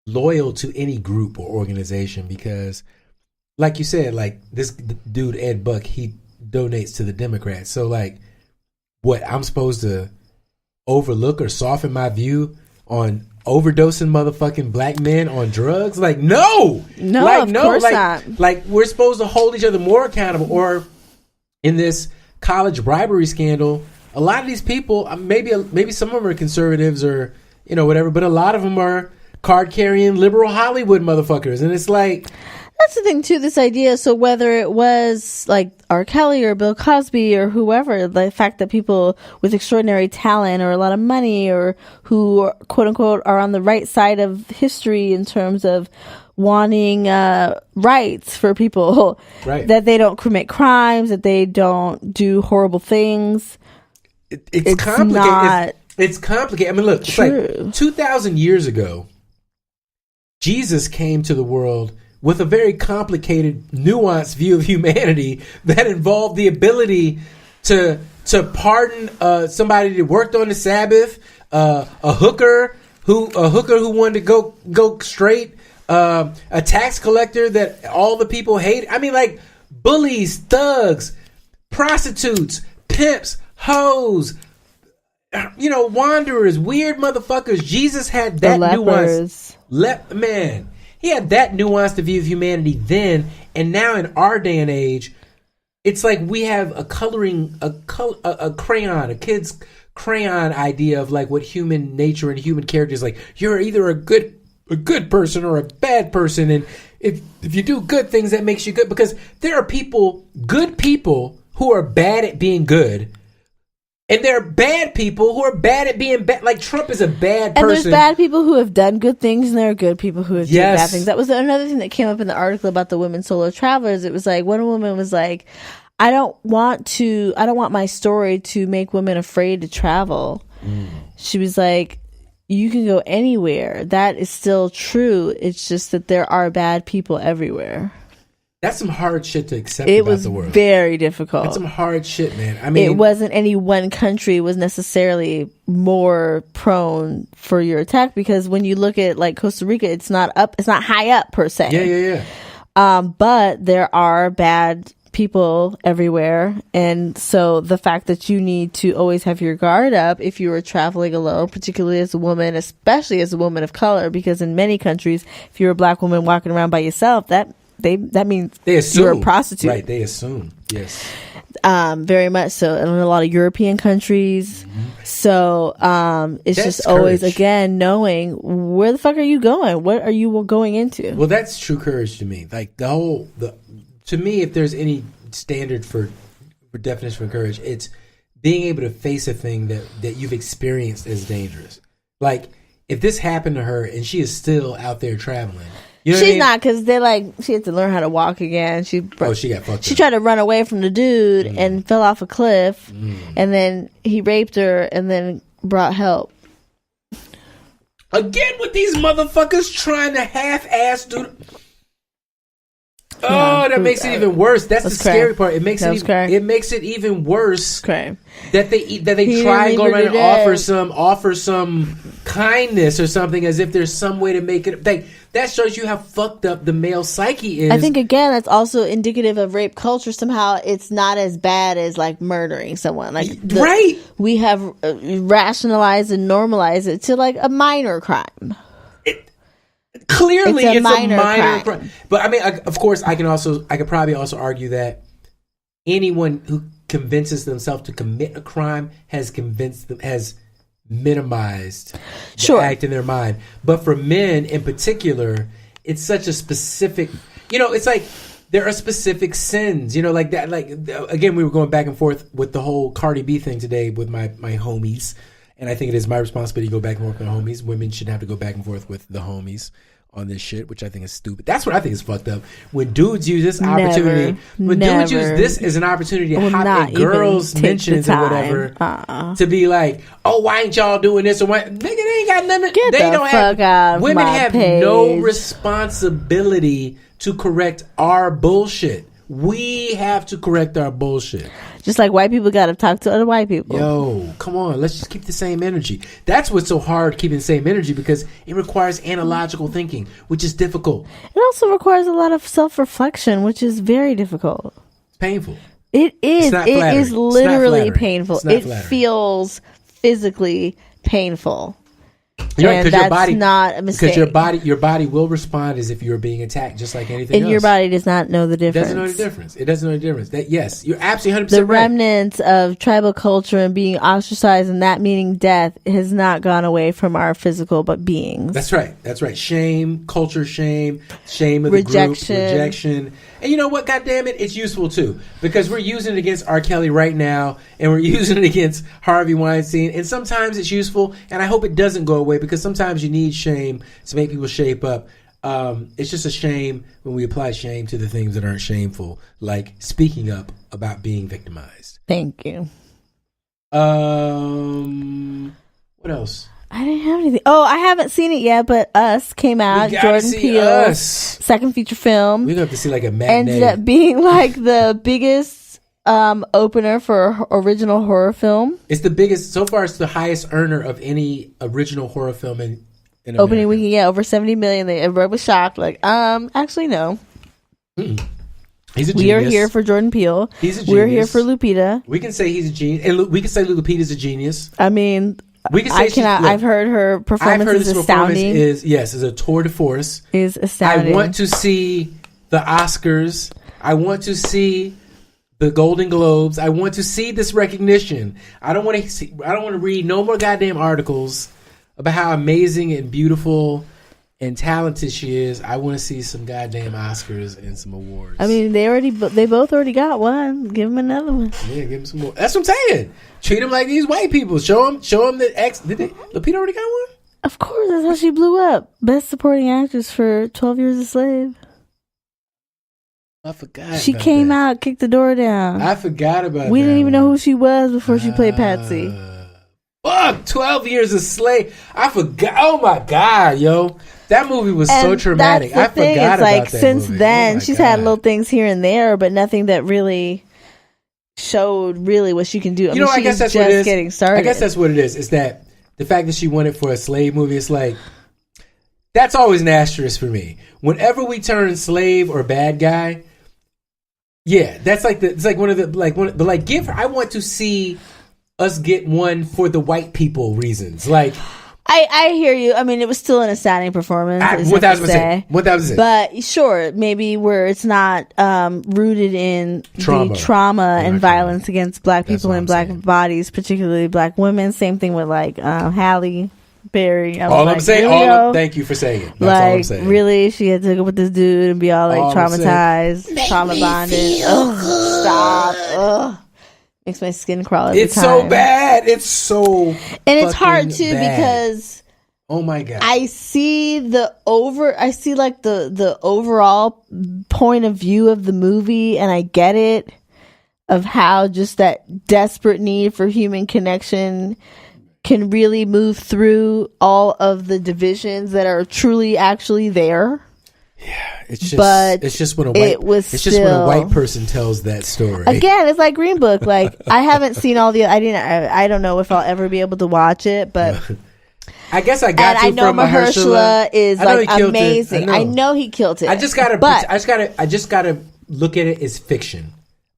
loyal to any group or organization because, like you said, like this dude Ed Buck, he donates to the Democrats. So like, what, I'm supposed to overlook or soften my view on overdosing motherfucking black men on drugs. Like, no, like, of course not. Like, we're supposed to hold each other more accountable. Or in this college bribery scandal, a lot of these people, maybe some of them are conservatives or whatever, but a lot of them are card carrying liberal Hollywood motherfuckers, and it's like. That's the thing too, this idea. So whether it was like R. Kelly or Bill Cosby or whoever, the fact that people with extraordinary talent or a lot of money or who quote unquote are on the right side of history in terms of wanting rights for people, right. That they don't commit crimes, that they don't do horrible things. It's complicated. It's complicated. I mean, look, true. It's like 2,000 years ago, Jesus came to the world with a very complicated, nuanced view of humanity that involved the ability to pardon somebody that worked on the Sabbath, a hooker who wanted to go straight, a tax collector that all the people hate. I mean, like bullies, thugs, prostitutes, pimps, hoes, wanderers, weird motherfuckers. Jesus had that nuance. Man. He had that nuanced view of humanity then, and now in our day and age, it's like we have a kid's crayon idea of like what human nature and human character is like. You're either a good person or a bad person, and if you do good things, that makes you good. Because there are good people who are bad at being good. And there are bad people who are bad at being bad. Like Trump is a bad person. And there's bad people who have done good things, and there are good people who have done bad things. That was another thing that came up in the article about the women solo travelers. It was like one woman was like, I don't want my story to make women afraid to travel. She was like, you can go anywhere. That is still true. It's just that there are bad people everywhere. That's some hard shit to accept about the world. It was very difficult. That's some hard shit, man. I mean, it wasn't any one country was necessarily more prone for your attack, because when you look at like Costa Rica, it's not high up per se. Yeah. But there are bad people everywhere, and so the fact that you need to always have your guard up if you are traveling alone, particularly as a woman, especially as a woman of color, because in many countries, if you're a black woman walking around by yourself, that means they assume you're a prostitute. Right, they assume. Yes. Very much so. And in a lot of European countries. Mm-hmm. So it's that's just always, courage. again, knowing where the fuck are you going? What are you going into? Well, that's true courage to me. Like to me, if there's any standard for definition of courage, it's being able to face a thing that you've experienced as dangerous. Like, if this happened to her and she is still out there traveling. You know She's not, because they're like, she had to learn how to walk again. She got fucked. She tried to run away from the dude and fell off a cliff, and then he raped her and then brought help. Again with these motherfuckers trying to half-ass do. Yeah, that makes it even worse. That's the scary part. It makes it even worse that they try and go around and offer some kindness or something, as if there's some way to make it. That shows you how fucked up the male psyche is. I think, again, that's also indicative of rape culture. Somehow it's not as bad as like murdering someone. Like right, we have rationalized and normalized it to like a minor crime. Clearly, it's a minor crime. But I mean, of course, I could probably also argue that anyone who convinces themselves to commit a crime has minimized the act in their mind. But for men in particular, it's such a specific, it's like there are specific sins, like that. Like, again, we were going back and forth with the whole Cardi B thing today with my homies. And I think it is my responsibility to go back and forth with the homies. Women shouldn't have to go back and forth with the homies on this shit, which I think is stupid. That's what I think is fucked up. When dudes use this opportunity, dudes use this as an opportunity to hop in girls' mentions and whatever, to be like, oh, why ain't y'all doing this? Or why? Nigga, they ain't got nothing. Get they the don't fuck have. out of Women my have page. no responsibility to correct our bullshit. We have to correct our bullshit. Just like white people got to talk to other white people. Yo, come on. Let's just keep the same energy. That's what's so hard, keeping the same energy, because it requires analogical thinking, which is difficult. It also requires a lot of self-reflection, which is very difficult. It's painful. It is. It is literally painful. It flattering. feels physically painful. You're right, and that's not a mistake. Because your body will respond as if you were being attacked, just like anything else. And your body does not know the difference. It doesn't know the difference. It doesn't know the difference. That, yes, you're absolutely 100% the right. remnants of tribal culture and being ostracized and that meaning death has not gone away from our physical beings. That's right. That's right. Shame, culture shame of the rejection. group, rejection. And you know what? God damn it, it's useful too. Because we're using it against R. Kelly right now, and we're using it against Harvey Weinstein. And sometimes it's useful, and I hope it doesn't go away, because sometimes you need shame to make people shape up. It's just a shame when we apply shame to the things that aren't shameful, like speaking up about being victimized. Thank you. What else? I didn't have anything. Oh, I haven't seen it yet, but Us came out. Jordan Peele's second feature film. We're going to have to see like a matinee. Ended up being like the biggest opener for original horror film. It's the biggest, so far it's the highest earner of any original horror film in America. Opening weekend, yeah, over 70 million. Everybody was shocked. Like, actually, no. Mm-mm. He's a genius. We are here for Jordan Peele. He's a genius. We're here for Lupita. We can say he's a genius. And we can say Lupita's a genius. I mean, we can say I've heard her performance is astounding. Is a tour de force. Is astounding. I want to see the Oscars. I want to see the Golden Globes. I want to see this recognition. I don't want to read no more goddamn articles about how amazing and beautiful and talented she is. I want to see some goddamn Oscars and some awards. I mean, they both already got one. Give them another one. Yeah, give them some more. That's what I'm saying. Treat them like these white people. Show them that Lupita already got one? Of course, that's how she blew up. Best supporting actress for 12 Years a Slave. I forgot. She came out, kicked the door down. I forgot about that. We didn't even know who she was before she played Patsy. Fuck, 12 Years a Slave. I forgot. Oh my God, yo. That movie was so traumatic. I forgot about that since movie. then, she's had little things here and there, but nothing that really showed really what she can do. I guess that's what it is. Getting started. I guess that's what it is. Is that the fact that she won it for a slave movie? It's like, that's always an asterisk for me. Whenever we turn slave or bad guy, yeah, that's like give her. I want to see us get one for the white people reasons. Like, I hear you. I mean, it was still an astounding performance. 1,000%. But sure, maybe where it's not rooted in the trauma and violence against black people and black bodies, particularly black women. Same thing with like Halle Berry. Thank you for saying it. That's all I'm saying. Really, she had to go with this dude and be all like traumatized, trauma bonded. Stop. Ugh. Makes my skin crawl every time. It's so bad. It's so and it's hard too bad. Because oh my God, I see the overall point of view of the movie, and I get it of how just that desperate need for human connection can really move through all of the divisions that are truly actually there. Yeah, it's just when a white person tells that story. Again, it's like Green Book. Like, I haven't seen all the. I don't know if I'll ever be able to watch it, but I guess I got. And I know Mahershala is like amazing. I know he killed it. I just gotta look at it as fiction.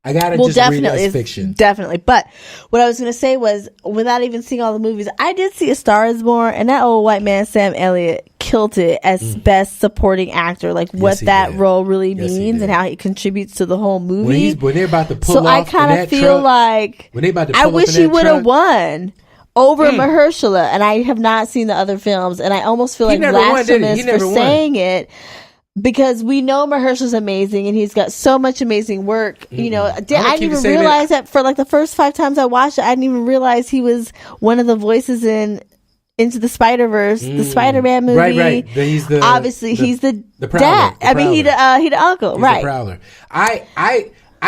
I gotta read it as fiction. Definitely. But what I was going to say was, without even seeing all the movies, I did see A Star Is Born, and that old white man, Sam Elliott, killed it as best supporting actor. Like, what that role really means and how he contributes to the whole movie. When they're about to pull off, so I kind of feel like I wish he would have won over Mahershala, and I have not seen the other films, and I almost feel like blasphemous for saying it. Because we know Mahershala's amazing, and he's got so much amazing work. Mm-hmm. You know, I didn't even realize that for like the first 5 times I watched it, I didn't even realize he was one of the voices in Into the Spider-Verse, the Spider-Man movie. Right. He's the dad. I mean, he the uncle. He's the prowler. I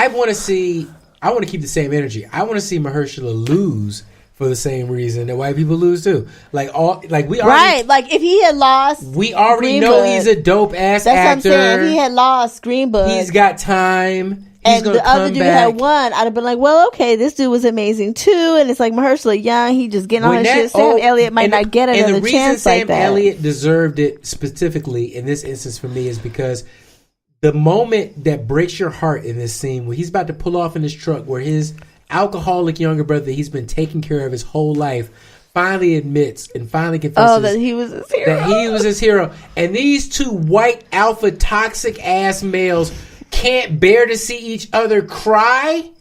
want to keep the same energy. I want to see Mahershala lose for the same reason that white people lose too. Like if he had lost, we already know he's a dope ass actor. That's what I'm saying. If he had lost Green Book, he's got time. And the other dude had won, I'd have been like, well, okay, this dude was amazing too. And it's like Mahershala young, he just getting on his shit. Sam Elliott might not get another chance like that. Sam Elliott deserved it specifically in this instance for me is because the moment that breaks your heart in this scene where he's about to pull off in his truck, where his alcoholic younger brother that he's been taking care of his whole life finally admits and finally confesses that he was his hero. That he was his hero. And these two white alpha toxic ass males can't bear to see each other cry.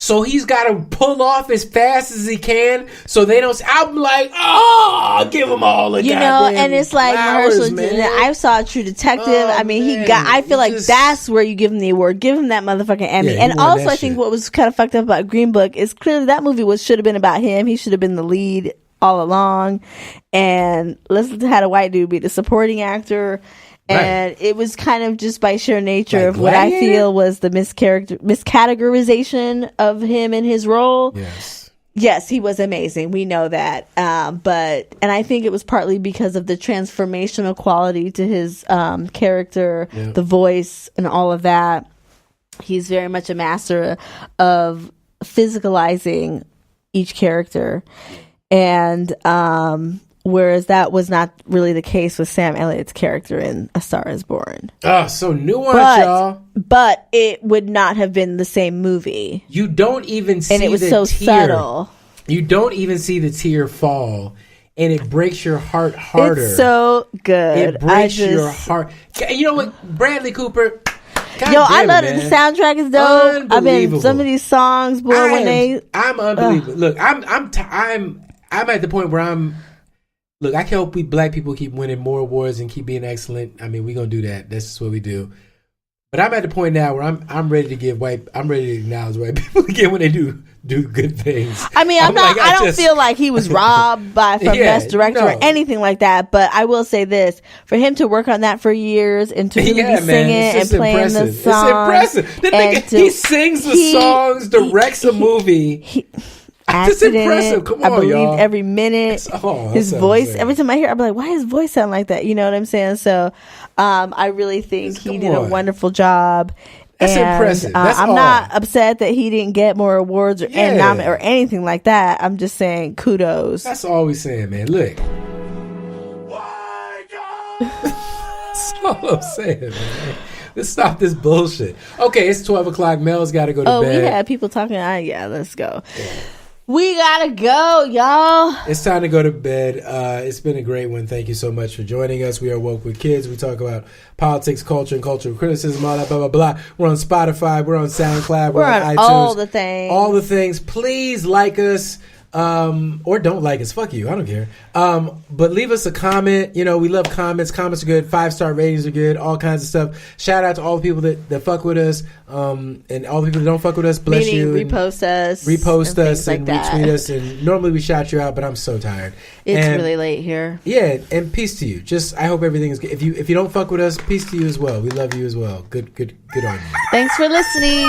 So he's got to pull off as fast as he can so they don't. I'm like, oh, give them all a and it's like I saw True Detective. I feel like that's where you give him the award. Give him that motherfucking Emmy. Yeah, and also, I think what was kind of fucked up about Green Book is clearly that movie should have been about him. He should have been the lead all along, and let's had a white dude be the supporting actor. And it was kind of just by sheer nature of what I feel was the miscategorization of him in his role. Yes, he was amazing. We know that. And I think it was partly because of the transformational quality to his character, the voice, and all of that. He's very much a master of physicalizing each character. And whereas that was not really the case with Sam Elliott's character in A Star Is Born. Oh, so nuanced, y'all. But it would not have been the same movie. You don't even see and it was the so tear. Subtle. You don't even see the tear fall, and it breaks your heart harder. It's so good. It breaks your heart. You know what, Bradley Cooper? I love it. The soundtrack is dope. I mean, some of these songs, boy, I'm unbelievable. Look, I'm at the point where Look, I hope we black people keep winning more awards and keep being excellent. I mean, we're gonna do that. That's just what we do. But I'm at the point now where I'm ready to acknowledge white people again when they do good things. I mean, I don't feel like he was robbed from Best Director or anything like that. But I will say this: for him to work on that for years and to really be singing and playing the song, it's impressive. He sings the songs, directs a movie. That's impressive. Come on, I believed y'all. Every minute. His voice. Every time I hear, I'm like, why his voice sound like that? You know what I'm saying? So, I really think he did a wonderful job. That's impressive. I'm not upset that he didn't get more awards or anything like that. I'm just saying kudos. That's all we saying, man. Look. That's all I'm saying, man. Let's stop this bullshit. Okay, it's 12 o'clock. Mel's got to go to bed. Oh, we had people talking. Let's go. Yeah. We gotta go, y'all. It's time to go to bed. It's been a great one. Thank you so much for joining us. We are Woke with Kids. We talk about politics, culture, and cultural criticism, all that, blah, blah, blah. We're on Spotify. We're on SoundCloud. We're on iTunes. All the things. All the things. Please like us. Or don't like us. Fuck you. I don't care. But leave us a comment. You know, we love comments. Comments are good. 5-star ratings are good. All kinds of stuff. Shout out to all the people that fuck with us. And all the people that don't fuck with us. Bless you. Repost us. Repost us and retweet us. And normally we shout you out, but I'm so tired. It's really late here. Yeah. And peace to you. I hope everything is good. If you don't fuck with us, peace to you as well. We love you as well. Good on you. Thanks for listening.